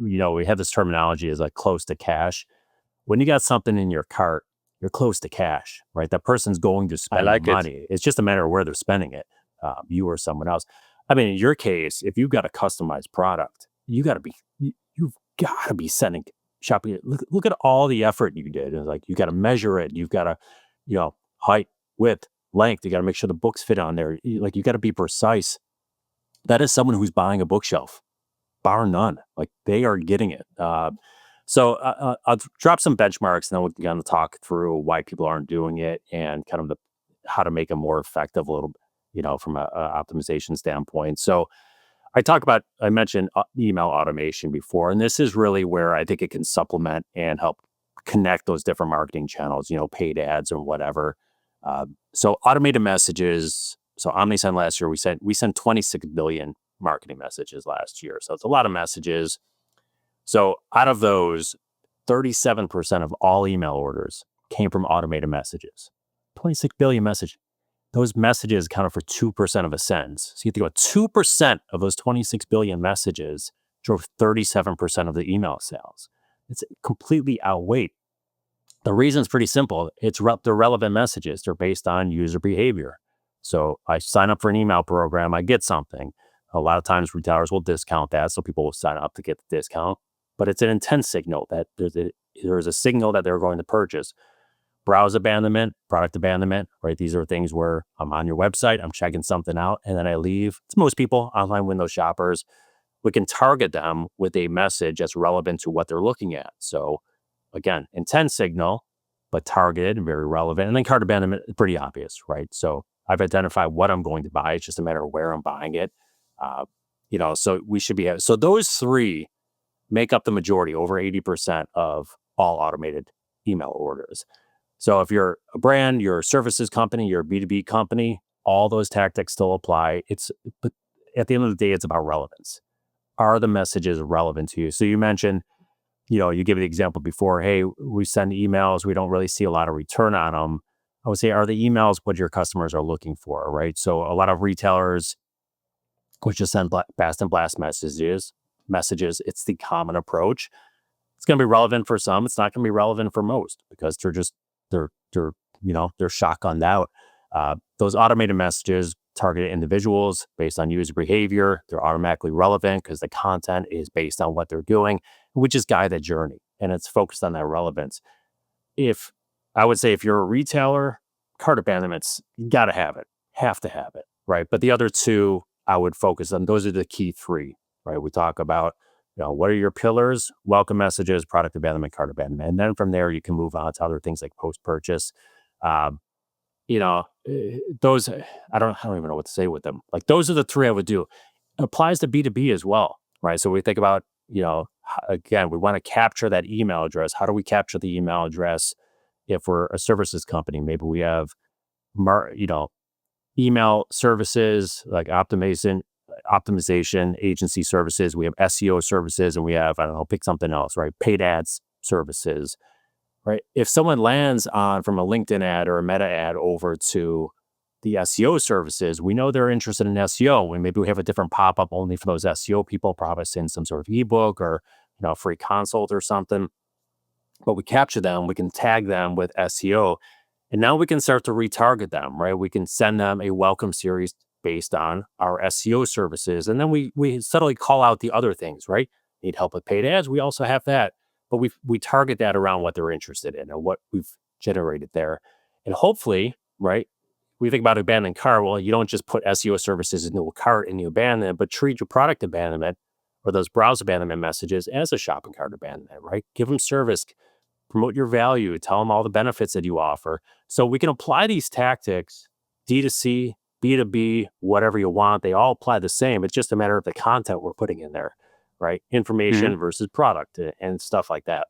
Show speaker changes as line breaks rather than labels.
we have this terminology as like close to cash. When you got something in your cart, you're close to cash, right? That person's going to
I
spend the
like it.
money. It's just a matter of where they're spending it, you or someone else. I mean, in your case, if you've got a customized product, you've got to be sending shopping. Look at all the effort you did. It's like you got to measure it. You've got to, height, width, length. You got to make sure the books fit on there. Like you got to be precise. That is someone who's buying a bookshelf, bar none. Like they are getting it. So I'll drop some benchmarks, and then we can kind of talk through why people aren't doing it and kind of how to make them more effective a little, from a optimization standpoint. So I mentioned email automation before, and this is really where I think it can supplement and help connect those different marketing channels, paid ads or whatever. So automated messages. So OmniSend last year, we sent 26 billion marketing messages last year. So it's a lot of messages. So out of those, 37% of all email orders came from automated messages. 26 billion messages. Those messages accounted for 2% of the sends. So you think about 2% of those 26 billion messages drove 37% of the email sales. It's completely outweighed. The reason is pretty simple. They're relevant messages. They're based on user behavior. So I sign up for an email program, I get something. A lot of times retailers will discount that, so people will sign up to get the discount. But it's an intent signal that there's a signal that they're going to purchase. Browse abandonment, product abandonment, right? These are things where I'm on your website, I'm checking something out, and then I leave. It's most people, online window shoppers. We can target them with a message that's relevant to what they're looking at. So again, intent signal, but targeted and very relevant. And then cart abandonment is pretty obvious, right? So I've identified what I'm going to buy. It's just a matter of where I'm buying it. So we should be, so those three make up the majority, over 80% of all automated email orders. So if you're a brand, you're a services company, you're a B2B company, all those tactics still apply. But at the end of the day, it's about relevance. Are the messages relevant to you? So you mentioned, you gave the example before, hey, we send emails, we don't really see a lot of return on them. I would say, are the emails what your customers are looking for, right? So a lot of retailers would just send blast and blast messages. It's the common approach. It's going to be relevant for some. It's not going to be relevant for most because they're shotgunned out. Those automated messages target individuals based on user behavior. They're automatically relevant because the content is based on what they're doing. We just guide that journey, and it's focused on that relevance. If you're a retailer, cart abandonments, you got to have to have it, right? But the other two, I would focus on. Those are the key three, right? We talk about, what are your pillars? Welcome messages, product abandonment, cart abandonment. And then from there, you can move on to other things like post-purchase. Those, I don't even know what to say with them. Like those are the three I would do. It applies to B2B as well, right? So we think about, again, we want to capture that email address. How do we capture the email address if we're a services company? Maybe we have, email services like optimization agency services. We have SEO services, and we have, pick something else, right? Paid ads services, right? If someone lands from a LinkedIn ad or a Meta ad over to the SEO services, we know they're interested in SEO, and maybe we have a different pop-up only for those SEO people, probably in some sort of ebook or, free consult or something. But we capture them, we can tag them with SEO, and now we can start to retarget them, right? We can send them a welcome series based on our SEO services. And then we subtly call out the other things, right? Need help with paid ads? We also have that. But we target that around what they're interested in and what we've generated there. And hopefully, right, we think about abandoned cart. Well, you don't just put SEO services into a cart and you abandon it, but treat your product abandonment or those browse abandonment messages as a shopping cart abandonment, right? Give them service, promote your value, tell them all the benefits that you offer. So we can apply these tactics, D2C, B2B, whatever you want. They all apply the same. It's just a matter of the content we're putting in there, right? Information versus product and stuff like that.